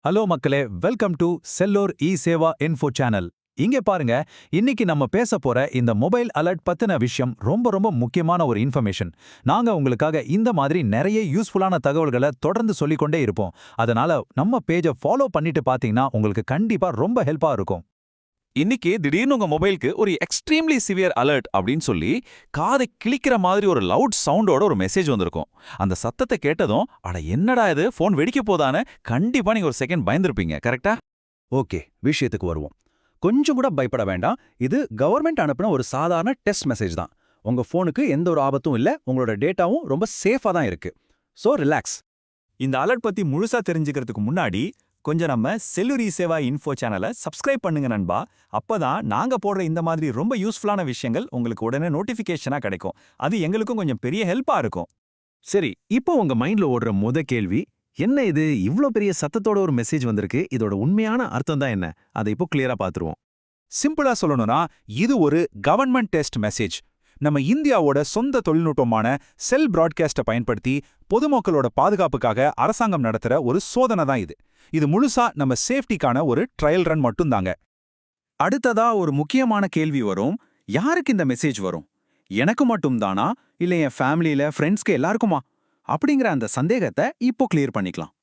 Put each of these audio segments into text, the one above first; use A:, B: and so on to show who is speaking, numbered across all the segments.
A: Hello மக்களே, welcome to செல்லோர் e Seva info channel. இங்கே பாருங்க, இன்னைக்கு நம்ம பேச போற இந்த மொபைல் அலர்ட் பத்தின விஷயம் ரொம்ப முக்கியமான ஒரு இன்ஃபர்மேஷன். நாங்க உங்களுக்காக இந்த மாதிரி நிறைய யூஸ்ஃபுல்லான தகவல்களை தொடர்ந்து சொல்லிக்கொண்டே இருப்போம். அதனால நம்ம பேஜை ஃபாலோ பண்ணிட்டு பாத்தீங்கன்னா உங்களுக்கு கண்டிப்பா ரொம்ப ஹெல்ப்பா இருக்கும்.
B: இன்னைக்கு திடீர்னு உங்க மொபைலுக்கு ஒரு எக்ஸ்ட்ரீம்லி சிவியர் அலர்ட் அப்படின்னு சொல்லி காதை கிழிக்கிற மாதிரி ஒரு லவுட் சவுண்டோட ஒரு மெசேஜ் வந்திருக்கும். அந்த சத்தத்தை கேட்டதும் அட என்னடா இது ஃபோன் வெடிக்க போதான்னு கண்டிப்பா நீங்க ஒரு செகண்ட் பயந்துருப்பீங்க. கரெக்டா?
C: ஓகே, விஷயத்துக்கு வருவோம். கொஞ்சம் கூட பயப்பட வேண்டாம். இது கவர்மெண்ட் அனுப்பின ஒரு சாதாரண டெஸ்ட் மெசேஜ் தான். உங்க ஃபோனுக்கு எந்த ஒரு ஆபத்தும் இல்ல, உங்களோட டேட்டாவும் ரொம்ப சேஃபா தான் இருக்கு. So relax.
D: இந்த அலர்ட் பத்தி முழுசா தெரிஞ்சுக்கிறதுக்கு முன்னாடி கொஞ்சம் நம்ம செல்லூர் இ சேவா இன்ஃபோ சேனலை சப்ஸ்கிரைப் பண்ணுங்க நண்பா. அப்பதான் நாங்க போடுற இந்த மாதிரி ரொம்ப யூஸ்ஃபுல்லான விஷயங்கள் உங்களுக்கு உடனே நோட்டிஃபிகேஷனா கிடைக்கும். அது எங்களுக்கும் கொஞ்சம் பெரிய ஹெல்ப்பா இருக்கும்.
C: சரி, இப்போ உங்க மைண்ட்ல ஓடுற கேள்வி, என்ன இது இவ்ளோ பெரிய சத்தத்தோட ஒரு மெசேஜ் வந்திருக்கு, இதோட உண்மையான அர்த்தம் தான் என்ன? அதை இப்போ கிளியரா பாத்துருவோம்.
A: சிம்பிளா சொல்லணும்னா, இது ஒரு கவர்மெண்ட் டெஸ்ட் மெசேஜ். நம்ம இந்தியாவோட சொந்த தொழில்நுட்பமான செல் பிராட்காஸ்ட்டை பயன்படுத்தி பொதுமக்களோட பாதுகாப்புக்காக அரசாங்கம் நடத்துற ஒரு சோதனை தான் இது. இது முழுசா நம்ம சேஃப்டிக்கான ஒரு ட்ரையல் ரன் மட்டும்தாங்க.
C: அடுத்ததா ஒரு முக்கியமான கேள்வி வரும். யாருக்கு இந்த மெசேஜ் வரும்? எனக்கு மட்டும் தானா, இல்ல என் ஃபேமிலியில ஃப்ரெண்ட்ஸ்க்கு எல்லாருக்குமா? அப்படிங்கிற அந்த சந்தேகத்தை இப்போ கிளியர் பண்ணிக்கலாம்.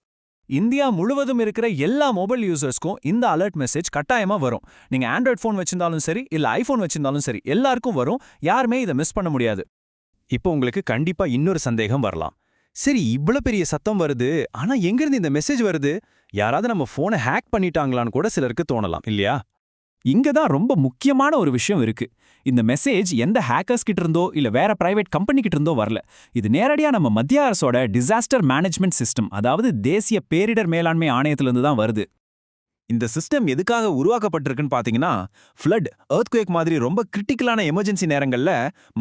D: இந்தியா முழுவதும் இருக்கிற எல்லா மொபைல் யூசர்ஸ்க்கும் இந்த அலர்ட் மெசேஜ் கட்டாயமா வரும். நீங்க ஆண்ட்ராய்ட் ஃபோன் வச்சிருந்தாலும் சரி, இல்ல ஐபோன் வச்சிருந்தாலும் சரி, எல்லாருக்கும் வரும். யாருமே இதை மிஸ் பண்ண முடியாது.
C: இப்போ உங்களுக்கு கண்டிப்பா இன்னொரு சந்தேகம் வரலாம். சரி, இவ்ளோ பெரிய சத்தம் வருது, ஆனா எங்கிருந்து இந்த மெசேஜ் வருது? யாராவது நம்ம போனை ஹேக் பண்ணிட்டாங்களான்னு கூட சிலருக்கு தோணலாம் இல்லையா?
D: இங்க தான் ரொம்ப முக்கியமான ஒரு விஷயம் இருக்கு. இந்த மெசேஜ் எந்த ஹேக்கர்ஸ் கிட்ட இருந்தோ இல்ல வேற பிரைவேட் கம்பெனி கிட்ட இருந்தோ வரல. இது நேரடியா நம்ம மத்திய அரசோட டிசாஸ்டர் மேனேஜ்மெண்ட் சிஸ்டம், அதாவது தேசிய பேரிடர் மேலாண்மை ஆணையத்திலிருந்து தான் வருது.
C: இந்த சிஸ்டம் எதுக்காக உருவாக்கப்பட்டிருக்குன்னு பாத்தீங்கன்னா, ஃப்ளட், எர்த்குவேக் மாதிரி ரொம்ப கிரிட்டிக்கலான எமர்ஜென்சி நேரங்கள்ல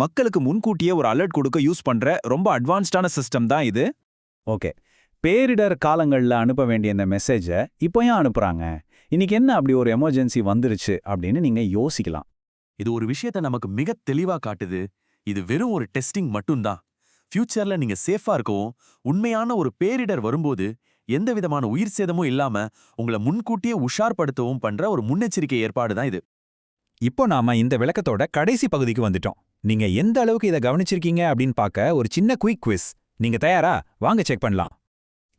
C: மக்களுக்கு முன்கூட்டியே ஒரு அலர்ட் கொடுக்க யூஸ் பண்ற ரொம்ப அட்வான்ஸ்டான சிஸ்டம் தான் இது. ஓகே, பேரிடர் காலங்கள்ல அனுப்ப வேண்டிய இந்த மெசேஜை இப்போ ஏன் அனுப்புறாங்க? இன்னைக்கு என்ன அப்படி ஒரு எமர்ஜென்சி வந்துருச்சு அப்படின்னு நீங்க யோசிக்கலாம்.
B: இது ஒரு விஷயத்தை நமக்கு மிக தெளிவா காட்டுது. இது வெறும் ஒரு டெஸ்டிங் மட்டும்தான். ஃபியூச்சர்ல நீங்க சேஃபா இருக்கவும், உண்மையான ஒரு பேரிடர் வரும்போது எந்த விதமான உயிர் சேதமும் இல்லாம உங்களை முன்கூட்டியே உஷார்படுத்தவும் பண்ற ஒரு முன்னெச்சரிக்கை ஏற்பாடு தான் இது.
A: இப்போ நாம இந்த விளக்கத்தோட கடைசி பகுதிக்கு வந்துட்டோம். நீங்க எந்த அளவுக்கு இதை கவனிச்சிருக்கீங்க அப்படின்னு பார்க்க ஒரு சின்ன குயிக் குவிஸ். நீங்க தயாரா? வாங்க செக் பண்ணலாம்.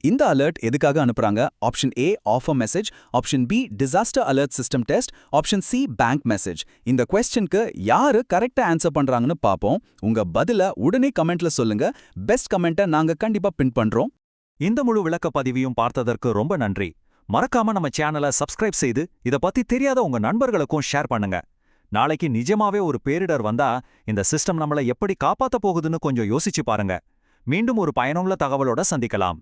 C: இந்த அலர்ட் எதுக்காக அனுப்புறாங்க? Option A offer message, option B disaster alert system test, option C bank message. இந்த கொஸ்டினுக்கு யாரு கரெக்டா ஆன்சர் பண்றாங்கன்னு பாப்போம். உங்க பதில உடனே கமெண்ட்ல சொல்லுங்க. பெஸ்ட் கமெண்ட்டை நாங்க கண்டிப்பா பின் பண்றோம்.
D: இந்த முழு விளக்க பதிவையும் பார்த்ததற்கு ரொம்ப நன்றி. மறக்காம நம்ம சேனலை சப்ஸ்கிரைப் செய்து இத பத்தி தெரியாத உங்க நண்பர்களுக்கும் ஷேர் பண்ணுங்க. நாளைக்கு நிஜமாவே ஒரு பேரிடர் வந்தா இந்த சிஸ்டம் நம்மளை எப்படி காப்பாத்த போகுதுன்னு கொஞ்சம் யோசிச்சு பாருங்க. மீண்டும் ஒரு பயனுள்ள தகவலோட சந்திக்கலாம்.